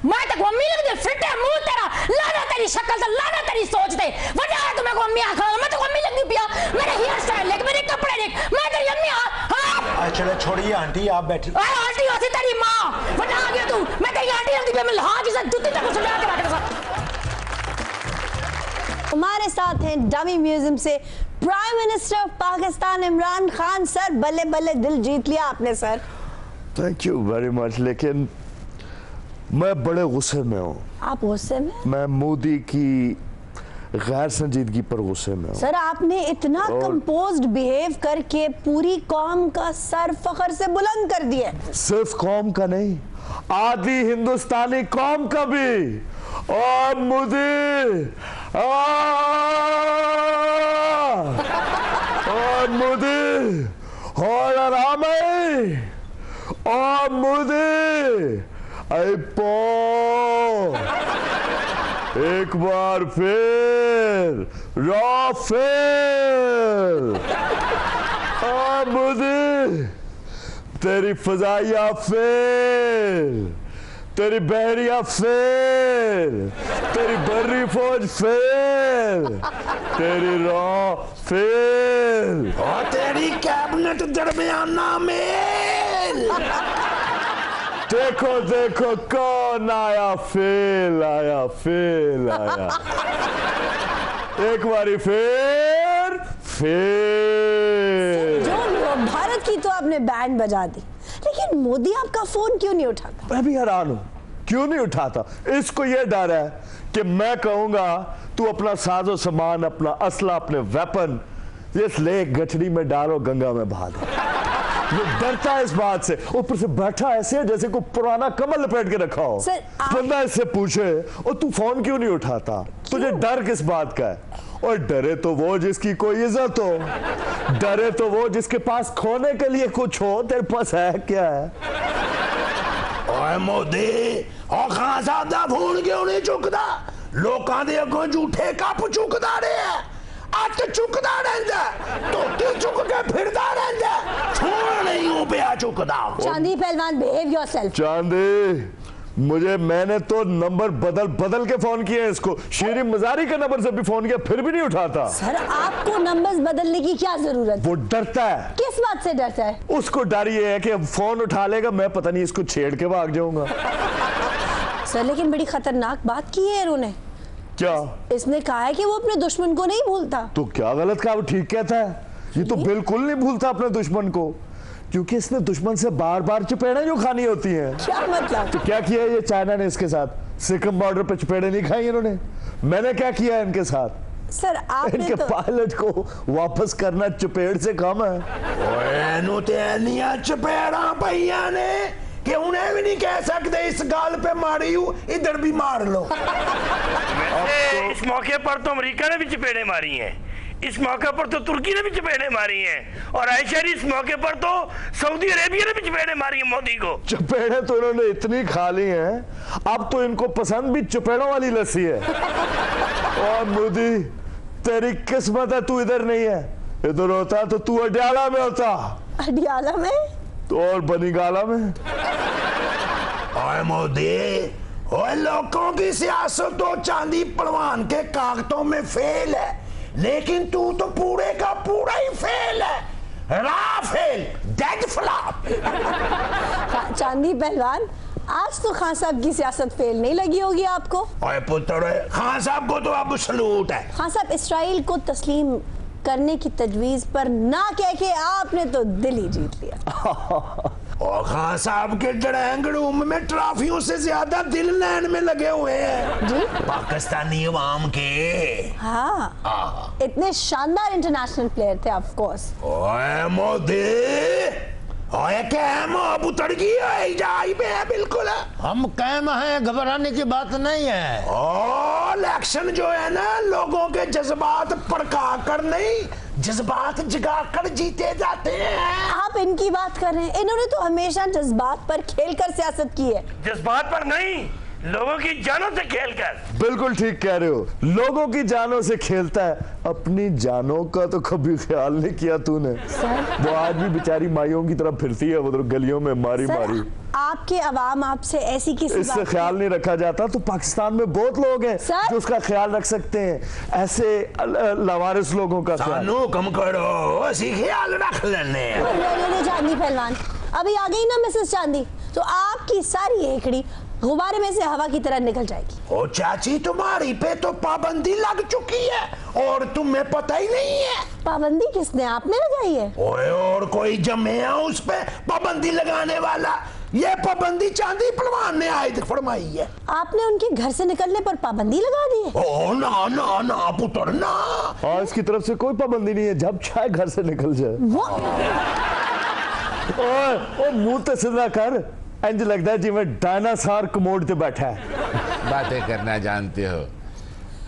मैं तो अम्मी लगती फिट है मुंह तेरा, लाना तेरी शक्ल से, लाना तेरी सोच से। वजह है तुम्हें को अम्मी आखा, मैं तो अम्मी लगती पिया। मेरे हेयर स्टाइल देख, मेरे कपड़े देख, मैं तेरी अम्मी हां। चलो छोड़िए आंटी, आप बैठी। अरे आंटी होती तेरी मां, वजह आ गया तू। मैं तेरी आंटी लगती पिया, मैं हां जिसे जूती तक सुना के रख दे। हमारे साथ हैं डमी म्यूजियम से prime minister of Pakistan Imran Khan. Sir बल्ले बल्ले दिल जीत लिया आपने sir. Thank you very much, लेकिन मैं बड़े गुस्से में हूँ। आप गुस्से में? मैं मोदी की गैर संजीदगी पर गुस्से में हूँ। सर आपने इतना कंपोज्ड बिहेव करके पूरी कौम का सर फखर से बुलंद कर दिया। सिर्फ कौम का नहीं, आधी हिंदुस्तानी कौम का भी। और मोदी और आराम है, और मोदी एक बार फिर मोदी तेरी फजाइया फेल, तेरी बहरिया फेल, तेरी बर्री फौज फेल, तेरी रॉ फेल, और तेरी कैबिनेट दरमियाना मेल। देखो देखो कौन आया, फेल आया, फेल आया। एक बारी फिर फेल। जो भारत की तो आपने बैंड बजा दी, लेकिन मोदी आपका फोन क्यों नहीं उठाता? मैं भी हैरान हूं, क्यों नहीं उठाता? इसको ये डर है कि मैं कहूंगा तू अपना साजो सामान, अपना असला, अपने वेपन इस ले गठड़ी में डालो, गंगा में बहा दो। ये डरता है इस बात से, ऊपर से बैठा ऐसे है जैसे कोई पुराना कमल लपेट के रखा हो। बंदा इससे पूछे और तू फोन क्यों नहीं उठाता? तुझे डर किस बात का है? और डरे तो वो जिसकी कोई इज्जत हो, डरे तो वो जिसके पास खोने के लिए कुछ हो। तेरे पास है क्या है? ओए मोदी और खान साहब दा फोन क्यों नहीं चुकदा? लोकां दे अगों झूठे कप चुकदा रहे, अत चुकदा रहिंदा, धोती चुक के फिरदा रहिंदा, फोन नहीं हो पिया चुकदा। चांदी पहलवान बिहेव योरसेल्फ। चांदी मैंने तो नंबर बदल बदल के फोन किए इसको। शीरी मजारी का नंबर से भी फोन किया, फिर भी नहीं उठाता। सर आपको नंबर्स बदलने की क्या जरूरत? वो डरता है। किस बात से डरता है? उसको डर ये है कि फोन उठा लेगा, मैं पता नहीं इसको छेड़ के भाग जाऊंगा। सर लेकिन बड़ी खतरनाक बात की है इन्होंने। क्या? इसने कहा है कि वो अपने दुश्मन को नहीं भूलता। तो क्या गलत कहा? वो ठीक कहता है। ये तो बिल्कुल नहीं भूलता अपने दुश्मन को, क्योंकि इसने दुश्मन से बार बार चपेड़े जो खानी होती हैं। क्या मतलब? तो क्या किया ये चाइना ने इसके साथ? सिक्किम बॉर्डर पे चपेड़े नहीं खाई इन्होंने। मैंने क्या किया है इनके साथ? सर आपने इनके तो... पायलट को वापस करना चपेड़ से कम है। ओए नु ते निया चपेड़ा पईया ने कि उन्हें भी नहीं कह सकते इस गाल पे मारी हूं, इधर भी मार लो। इस मौके पर तो अमेरिका ने भी चपेड़े मारी हैं, इस मौके पर तो तुर्की ने भी चपेड़े मारी हैं, और आयशरी इस मौके पर तो सऊदी अरेबिया ने भी चपेड़े मारी हैं मोदी को। चपेड़े तो इन्होंने इतनी खा ली हैं, अब तो इनको पसंद भी चपेड़ों वाली लस्सी है। और मोदी तेरी किस्मत है तू इधर नहीं है, इधर होता तो तू अडियाला में होता। अडियाला में? तो और बनीगाला में। ओए मोदी, ओए लोगों की सियासत तो चांदी पलवान के कागजों में फेल है, लेकिन तू तो पूरे का पूरा ही फेल है। Rafale, dead flop. चांदी पहलवान, आज तो खान साहब की सियासत फेल नहीं लगी होगी आपको। ओए पुत्र, खान साहब को तो अब सलूट है। खान साहब, इसराइल को तस्लीम करने की तजवीज पर ना कह के आपने तो दिल ही जीत लिया। और खान साहब के ड्राइंग रूम में ट्रॉफियों से ज्यादा दिल लाइन में लगे हुए हैं जी? पाकिस्तानी अवाम के। हाँ, इतने शानदार इंटरनेशनल प्लेयर थे ऑफ कोर्स। ओए मोदी, ओए कैम अब उतर गई है, जाई पे है बिल्कुल। हम कैम हैं, घबराने की बात नहीं है। ओ इलेक्शन जो है ना, लोगों के जज्बात भड़का कर नहीं, जज्बात जगा कर जीते जाते हैं। आप इनकी बात कर रहे हैं, इन्होंने तो हमेशा जज्बात पर खेलकर सियासत की है। जज्बात पर नहीं, लोगों की जानों से खेलकर। बिल्कुल ठीक कह रहे हो, लोगों की जानों से खेलता है, अपनी जानों का तो कभी ख्याल नहीं किया तूने। वो आज भी बेचारी माइयों की तरफ फिरती है उधर गलियों में मारी मारी। आपके अवाम आपसे ऐसी किसी इससे ख्याल नहीं रखा जाता तो पाकिस्तान में बहुत लोग हैं जो उसका ख्याल रख सकते हैं, ऐसे लवारिस लोगों का सानू कम करो, ऐसी ख्याल रख लेने। चांदी पहलवान, अभी आ गई ना मिसेस चांदी, तो आपकी सारी एकड़ी गुब्बारे में से हवा की तरह निकल जाएगी। ओ चाची, तुम्हारी पे तो पाबंदी लग चुकी है और तुम्हें पता ही नहीं है। पाबंदी किसने, आपने लगाई है? ओए, और कोई जमे है उस पे पाबंदी लगाने वाला? ये पाबंदी चांदी पहलवान ने आयद फरमाई है। आपने उनके घर से निकलने पर पाबंदी लगा दी है? ओ ना ना ना पुत्र ना, और इसकी तरफ से कोई पाबंदी नहीं है, जब चाहे घर से निकल जाए। ओ मुंह तो सीधा कर, इंज लगता है जिवें डायनासोर कमोड पे बैठा है। बातें करना जानते हो,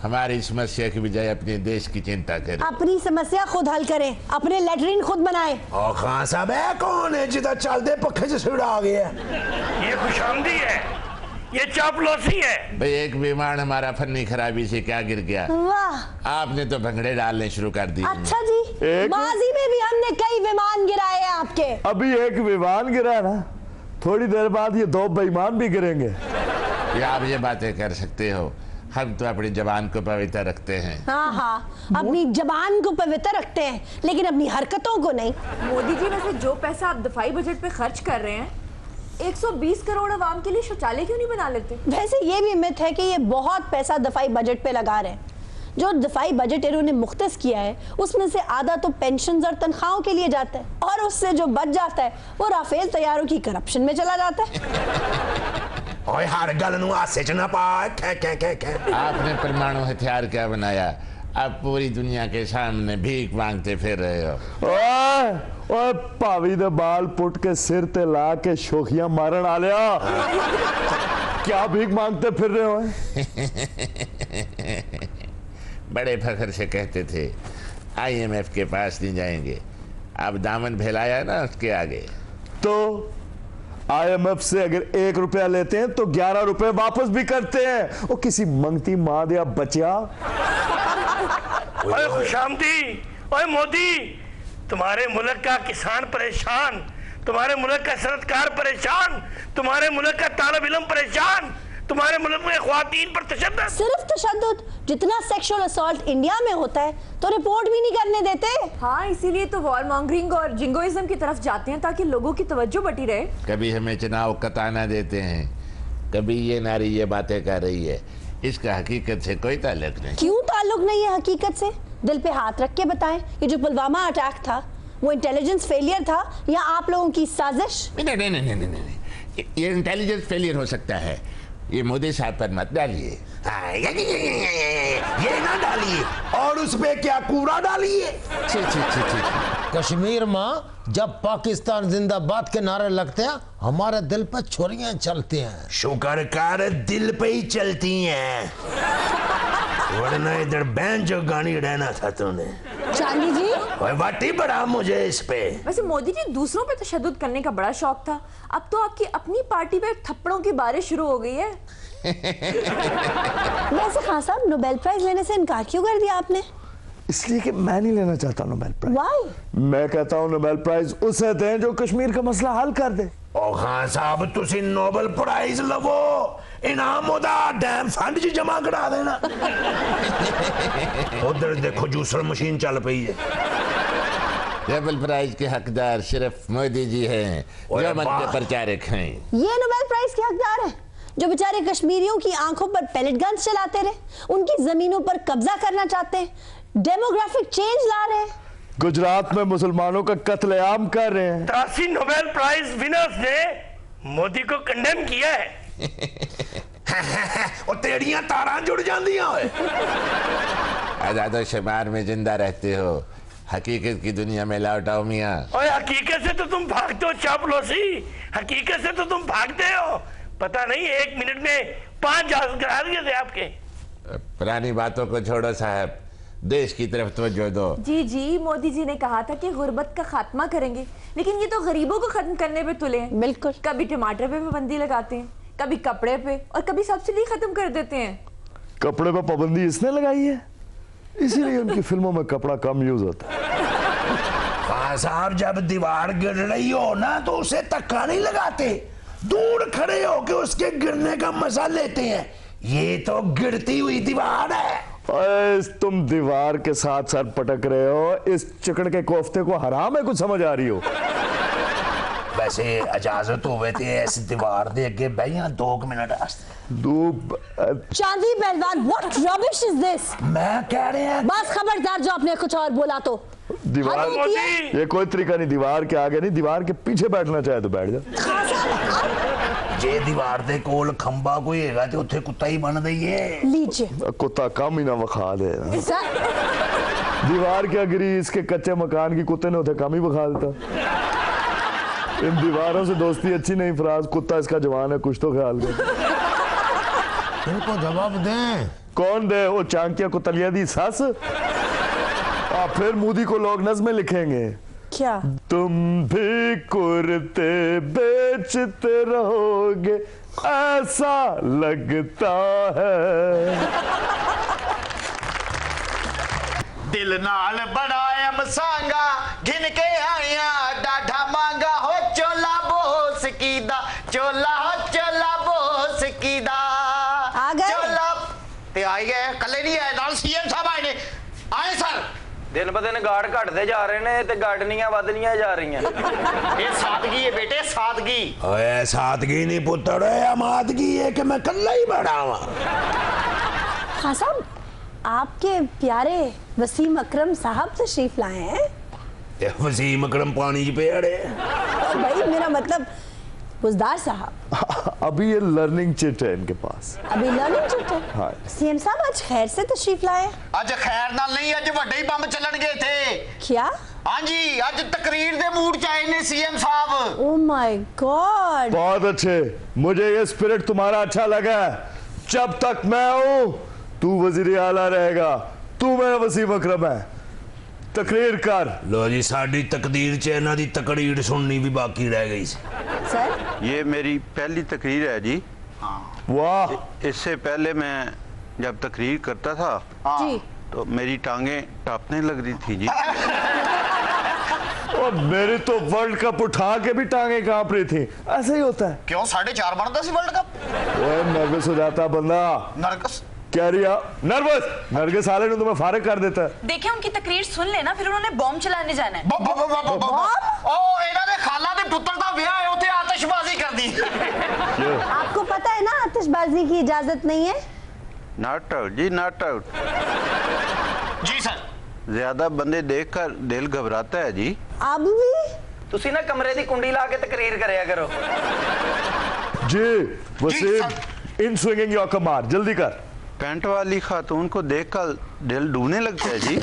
हमारी समस्या की बजाय अपने देश की चिंता करें। अपनी समस्या खुद हल करें, अपने लेटरिन खुद बनाएं। और खान साहब है कौन है जिधर चलते पक्के से सिड़ा आ गया? ये खुशामदी है, ये चापलूसी है। भाई एक विमान हमारा फन्नी खराबी से क्या गिर गया, वाह, आपने तो भंगड़े डालने शुरू कर दिए। अच्छा जी, माजी में भी हमने कई विमान गिराए हैं आपके। अभी एक विमान गिरा है ना, थोड़ी देर बाद ये 2 बेईमान भी गिरेंगे। ये आप ये बातें कर सकते हो, हम तो अपनी जबान को पवित्र रखते हैं। हाँ हाँ, अपनी जबान को पवित्र रखते हैं, लेकिन अपनी हरकतों को नहीं। मोदी जी, वैसे जो पैसा आप दफाई बजट पे खर्च कर रहे हैं, 120 करोड़ आवाम के लिए शौचालय क्यों नहीं बना लेते? वैसे ये भी मिथ है कि ये बहुत पैसा दफाई बजट पे लगा रहे हैं। जो दफाई बजट इन्होंने मुख्तस किया है, उसमें से आधा तो पेंशन और तनख्वाहों के लिए जाता है, और उससे जो बच जाता है वो राफेल तैयारों की करप्शन में चला जाता है। ओए हर गल नू हासे च ना पा, आपने परमाणु हथियार क्या बनाया, अब पूरी दुनिया के सामने भीख मांगते फिर रहे हो। ओए भावी दे बाल पुट के सिर ते ला के शोखियां मारन आ लिया, क्या भीख मांगते फिर रहे हो? बड़े फखर से कहते थे IMF के पास नहीं जाएंगे, अब दामन फैलाया ना उसके आगे। तो IMF से अगर 1 रुपया लेते हैं तो 11 रुपए वापस भी करते हैं। वो किसी मंगती माँ दिया बचिया। ओए खुशामदी, ओए मोदी, तुम्हारे मुल्क का किसान परेशान, तुम्हारे मुल्क का सनतकार परेशान, तुम्हारे मुल्क का तालिब इल्म परेशान, तुम्हारे मुल्क में ख्वातीन पर तशद्दुद। सिर्फ तशद्दुद, जितना सेक्सुअल असॉल्ट इंडिया में होता है तो रिपोर्ट भी नहीं करने देते। हाँ, इसीलिए तो वॉर मॉन्गरिंग और जिंगोइज्म की तरफ जाते हैं, ताकि लोगों की तवज्जो बटी रहे। कभी हमें चुनाव का ताना देते हैं, कभी ये नारी ये बातें कर रही है, इसका हकीकत से कोई ताल्लुक नहीं। क्यों ताल्लुक नहीं है हकीकत से? दिल पे हाथ रख के बताएं, ये जो पुलवामा अटैक था वो इंटेलिजेंस फेलियर था या आप लोगों की साजिश? नहीं नहीं नहीं नहीं नहीं, ये इंटेलिजेंस फेलियर हो सकता है, ये मोदी साहब पर मत डालिए। ये ना डालिए, और उस पे क्या कूड़ा डालिए। कश्मीर में जब पाकिस्तान जिंदाबाद के नारे लगते हैं, हमारे दिल पर छुरियां चलती हैं। शुक्र कर दिल पे ही चलती हैं, वरना इधर बैन जो गानी रहना था तूने। चांदी जी, वाटी बड़ा मुझे इस पे। वैसे मोदी जी, दूसरों पे तशद्दुद करने का बड़ा शौक था, अब तो आपकी अपनी पार्टी पे थप्पड़ों की बारिश शुरू हो गई है। वैसे खान साहब, नोबेल प्राइज लेने से इनकार क्यों कर दिया आपने? इसलिए कि मैं नहीं लेना चाहता नोबेल प्राइज। Why? मैं कहता हूँ नोबेल प्राइज उसे दें जो कश्मीर का मसला हल कर दे। ओ खान साहब तुसी नोबेल प्राइज लवो, इनाम ओदा डैम फंड च जमा करा देना। उधर देखो जूसर मशीन चल पई है। नोबेल प्राइज के हकदार सिर्फ मोदी जी हैं, जो मन के प्रचारक हैं। ये नोबेल प्राइज के हकदार हैं जो बेचारे कश्मीरियों की आंखों पर पैलेट गन्स चलाते रहे, उनकी जमीनों पर कब्जा करना चाहते हैं, डेमोग्राफिक चेंज ला रहे हैं, गुजरात में मुसलमानों का कत्लेआम कर रहे हैं। 83 नोबेल प्राइज विनर्स ने मोदी को कंडेम किया है। और तेड़ियां तारां जुड़ जांदियां ओए। आजादो शुमार में जिंदा रहते हो, हकीकत की दुनिया में लौट आओ मियां। और हकीकत से तो तुम भागते हो चापलूसी, हकीकत से तो तुम भागते हो। पता नहीं 1 मिनट में 5 जहाज गिरा दिए थे आपके। पुरानी बातों को छोड़ो साहब, देश की तरफ तवज्जो दो। जी जी, मोदी जी ने कहा था कि गुर्बत का खात्मा करेंगे, लेकिन ये तो गरीबों को खत्म करने पे तुले हैं। बिल्कुल। कभी टमाटर पे पाबंदी लगाते हैं, कभी कपड़े पे, और कभी सब्सिडी खत्म कर देते हैं। कपड़े पर पाबंदी इसने लगाई है, इसीलिए उनकी फिल्मों में कपड़ा कम यूज होता है। खान साहब जब दीवार गिर रही हो ना तो उसे धक्का नहीं लगाते, दूर खड़े होके उसके गिरने का मजा लेते हैं। ये तो गिरती हुई दीवार है। तुम दीवार के साथ सर पटक रहे हो, इस चिकन के कोफ्ते को हराम है कुछ समझ आ रही हो? वैसे इजाजत होवे ते इस दीवार दे अगे बहिया 2 मिनट चांदी पहलवान, what rubbish is this? मैं कह रहे हैं बस खबरदार जो आपने कुछ और बोला तो। दीवार, ये कोई तरीका नहीं, दीवार के आगे नहीं, दीवार के पीछे बैठना चाहे तो बैठ जा। जे दीवार दे कोल खंबा कोई हैगा ते उत्थे कुत्ता ही बन दईए। लीजिए। कुत्ता कम ही ना वखा दे। दीवार के अगरी इसके कच्चे मकान की कुत्ते ने उसे कम ही वखा देता। इन दीवारों से दोस्ती अच्छी नहीं फराज, कुत्ता इसका जवान है, कुछ तो ख्याल कर। इनको जवाब दें। कौन दे? वो चांकिया कुतलिया दी सस। फिर मोदी को लोग नज़्में लिखेंगे। क्या? तुम भी कुर्ते बेचते रहोगे ऐसा लगता है। दिल नाल बनाया मसांगा, गिन के आया डाढ़ा मांगा हो, चोला बोस की दा, चोला हो चोला बोस की दा। आ गए? चोला ते आई गए, कल्ले नहीं आए, नाल सीएम साहब आए ने। आए सर। दिन ब दिन गाड़ घटते जा रहे ने ते गाड़नियां वधनियां जा रही हैं। ये सादगी है बेटे, सादगी। ओए सादगी नहीं पुत्र, आमादगी है कि मैं कल्ला ही बड़ा हुआ। हाँ साहब, आपके प्यारे वसीम अकरम साहब तशरीफ लाए हैं। वसीम अकरम पानी पे अड़े। भाई मेरा मतलब बुजदार साहब। अभी ये लर्निंग चिट है इनके पास। अभी लर्निंग चिट है। हाँ। सीएम साहब आज खैर से तशरीफ लाए? आज खैर नाल नहीं, आज वड्डे ही बम चलन गए थे। क्या? हाँ जी, आज तकरीर दे मूड च आए ने सीएम साहब। Oh my God. बहुत अच्छे, मुझे ये स्पिरिट तुम्हारा अच्छा लगा। जब तक मैं हूं तू वजीर आला रहेगा, तू मेरा वसीम अकरम है। तकरीर कर। लो जी, साडी तकदीर च इन्हां दी तकरीर सुननी भी बाकी रह गई सी। सर, ये मेरी पहली तकरीर है जी। वाह। इससे पहले मैं जब तकरीर करता था जी, तो मेरी टांगें टापने लग रही थी जी। और मेरी तो वर्ल्ड कप उठा के भी टांगे कांप रही थी। ऐसा ही होता है। क्यों 4.5 बनता सी वर्ल्ड कप? ओए नर्वस हो जाता बंदा। नर्वस? क्या रिया? नर्वस? नरगिस साले ने तुम्हें फारिग कर देता है। देखिए उनकी तकरीर सुन लेना, फिर उन्होंने बॉम्ब चलाने जाना है। ओ इन्हां दे खाला दे पुत्तर दा ब्याह है, उथे आतिशबाजी कर दी। आपको पता है ना आतिशबाजी की इजाजत नहीं है। नॉट आउट जी, नॉट आउट। जी सर। ज्यादा बंदे देखकर दिल घबराता है जी। अब भी तुसी ना कमरे दी कुंडी ला के तकरीर करया करो। Ji Wasim, in swinging your कमार, जल्दी कर। पैंट वाली खातून को देखकर दिल डूबने लगता है जी।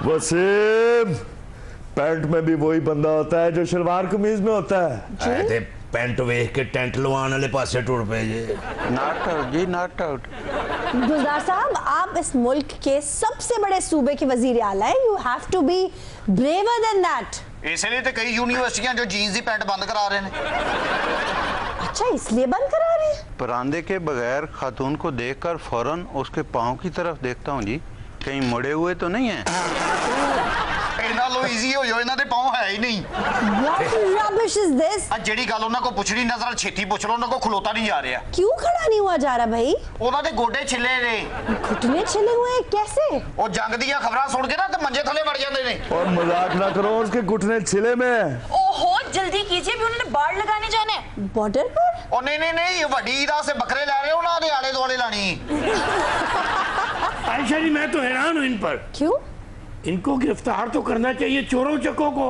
वसीम, पैंट में भी वही बंदा होता है जो शलवार कमीज में होता है। पैंट वेख के टेंट लवाने वाले पासे टुर पे जे। नॉट आउट जी, नॉट आउट। गुलजार साहब, आप इस मुल्क के सबसे बड़े सूबे के वजीर आला हैं। You have to be braver than that. इसलिए तो कई यूनिवर्सिटियां जो जीन्स दी पैंट बंद करा रहे हैं। अच्छा, इसलिए बंद करा रहे हैं? परांदे के बगैर खातून को देखकर फौरन उसके पाँव की तरफ देखता हूँ जी। कहीं मुड़े हुए तो नहीं है? इना लो इजी हो जाओ, इना दे पाँव है ही नहीं। What rubbish is this? आज जेडी गल उन्हां को पुछनी नजर छेती पुछ लो, उन्हां को खलोता नहीं जा रहा। क्यों खड़ा नहीं हुआ जा रहा भाई? उन्हां दे गोडे छिले ने। घुटने छिले हुए हैं कैसे? वो जंग दी खबरां सुन के ना ते मंजे थले वड़ जांदे ने। और मजाक ना करो, उसके घुटने छिले में। ओहो जल्दी कीजिए, भी उन्होंने बाढ़ लगाने जाना है बॉर्डर पर। ओ नहीं नहीं नहीं, वड्डी ईद से बकरे ला रहे हो, उन्हां दे आले दुआले लानी। आयशा जी मैं तो हैरान हूं इन पर। क्यों? इनको गिरफ्तार तो करना चाहिए चोरों चक्कों को।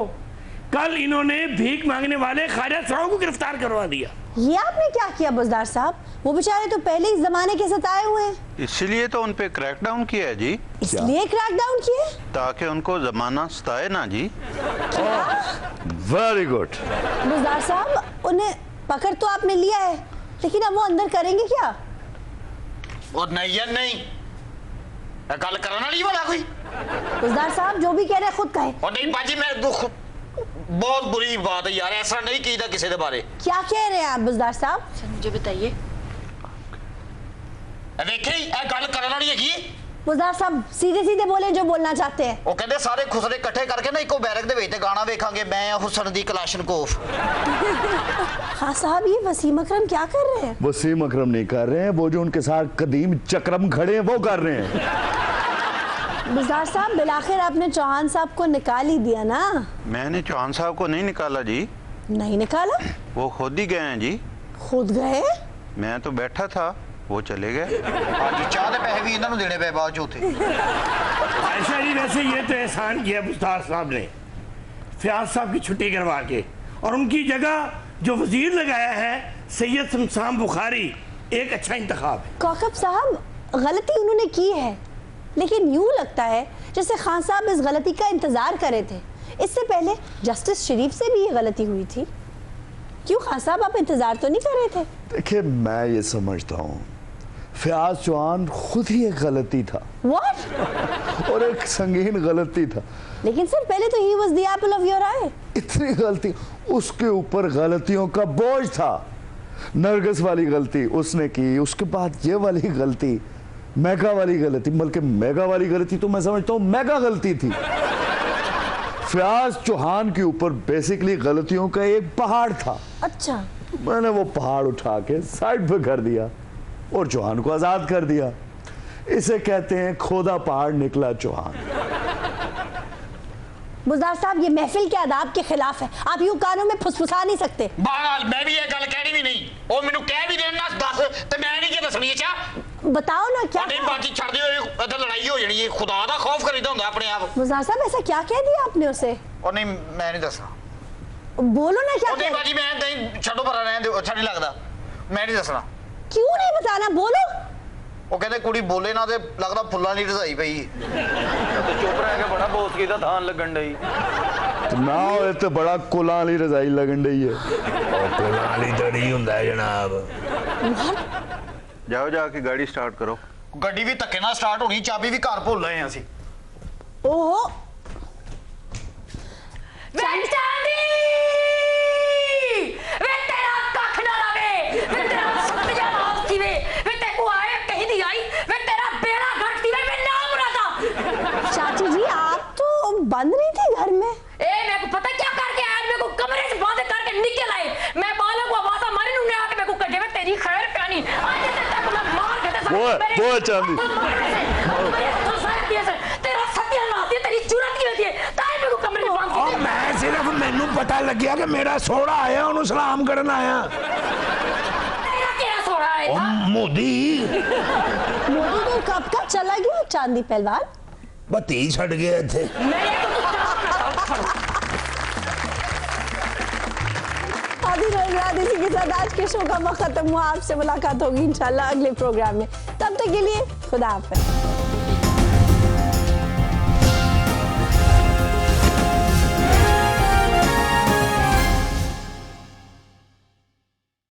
कल इन्होंने भीख मांगने वाले ख्वाजा सराओं को गिरफ्तार करवा दिया। ये आपने क्या किया बुजदार साहब? वो बेचारे तो पहले ही जमाने के सताए हुए हैं। इसलिए तो उन पे क्रैकडाउन किया है जी। इसलिए क्रैकडाउन किए ताकि उनको जमाना सताए ना जी। Very good. बुजदार साहब उन्हें पकड़ तो आपने लिया है, लेकिन अब वो अंदर करेंगे क्या? वो नहीं है नहीं, गल करने वाली वाला कोई। बुजदार साहब जो भी कह रहे हैं खुद कहे। और नहीं बाजी मैं दुख, बहुत बुरी बात है यार, ऐसा नहीं कीदा किसी के बारे। क्या कह रहे हैं आप बुजदार साहब? मुझे बताइए। देखी गल करने वाली है। बुजदार साहब सीधे सीधे बोले जो बोलना चाहते हैं। वो कहते सारे खुसरे इकट्ठे करके ना इको बैरक दे विच गाना वेखांगे, मैं हुसन दी कलाशनकोफ। हाँ साहब ये वसीम अकरम क्या कर रहे हैं? वसीम अकरम नहीं कर रहे हैं, वो जो उनके साथ कदीम चक्रम खड़े हैं वो कर रहे हैं। बुजदार साहब बिलाखिर आपने चौहान साहब को निकाल ही दिया ना? मैंने चौहान साहब को नहीं निकाला जी। नहीं निकाला? वो खुद ही गए हैं जी। खुद गए? मैं तो बैठा था, वो चले गए। आज चाह दे पैसे भी इन्हां नूं देने पे बाद चौथे। आयशा जी वैसे ये तो एहसान किया मुख्तार साहब ने फयाज साहब की छुट्टी करवा के, और उनकी जगह जो वजीर लगाया है सैयद शमशाम बुखारी, एक अच्छा इंतखाब है। कौकब साहब गलती उन्होंने की है, लेकिन यूं लगता है जैसे खान साहब इस गलती का इंतजार कर रहे थे। इससे पहले जस्टिस शरीफ से भी ये गलती हुई थी। क्यों खान साहब आप इंतजार तो नहीं कर रहे थे? देखिए मैं ये समझता हूँ फयाज चौहान खुद ही एक गलती था। What? और एक संगीन गलती था। लेकिन सर पहले तो ही was the apple of your eye। इतनी गलती, उसके ऊपर गलतियों का बोझ था। नरगिस वाली गलती उसने की, उसके बाद ये वाली गलती, मेगा वाली गलती, बल्कि मेगा वाली गलती तो मैं समझता हूँ मेगा गलती थी। फयाज चौहान के ऊपर बेसिकली गलतियों का एक पहाड़ था। अच्छा। मैंने वो पहाड़ उठा के साइड पे कर दिया और चौहान को आजाद कर दिया। इसे कहते हैं खोदा पहाड़ निकला चौहान। बुजदार साहब ये महफिल के आदाब के खिलाफ है, आप यूं कानों में फुसफुसा नहीं सकते। बहरहाल मैं भी ये गल कहनी भी नहीं, ओ मेनू कह भी देना दस ते मैं नहीं जे दसनी चा। बताओ ना क्या? नहीं बाकी छड़ दियो, इधर लड़ाई हो जानी है। खुदा दा खौफ करीदा हुंदा अपने आप। बुजदार साहब ऐसा क्या कह दिया आपने उसे? और नहीं मैं नहीं दसना। बोलो ना क्या? नहीं बाजी मैं नहीं, छड़ो पर रहने दो, अच्छा नहीं लगदा, मैं नहीं दसना। क्यों नहीं बताना? बोलो। वो कहते कुड़ी बोले ना ते लगदा फुल्ला नहीं रजाई पई। तो चुप रह के बड़ा बोस की दा धान लगन डई। ना होए तो बड़ा कुलां वाली रजाई लगन डई है। और कुलां वाली दड़ी हुंदा है जनाब। जाओ जाके गाड़ी स्टार्ट करो। गड्डी भी धक्के ना स्टार्ट होनी, चाबी भी घर भुल रहे हैं ਅਸੀਂ। ओहो वे तेरा कख ना लगे, वे तेरा सट जा माफ वे ते को आए कहीं दी आई, वे तेरा बेड़ा घट वे मैं नाम रहा। चाची जी आप तो बंद नहीं थे घर में? मेरे को पता क्या करके आया, मेरे को कमरे से बंद करके निकल आए। मैं बालों को आवाज़ मारी नुने आके मेरे को कहे वे तेरी खैर कानी आज तक मैं मार के वो चांदी तेरा सत्यानाश है, तेरी जरूरत की होती है ताई मेरे को कमरे में बंद और मैं सिर्फ मैनू पता लग गया कि मेरा सोड़ा आया, उन्हें सलाम करना आया। तेरा क्या सोड़ा है? मोदी तो कब का चला गया चांदी पहलवान? बत्ती छड़ गए थे। इसी के साथ आज के शो का वक्त खत्म हुआ। आपसे मुलाकात होगी इंशाल्लाह अगले प्रोग्राम में। तब तक के लिए खुदा हाफिज़।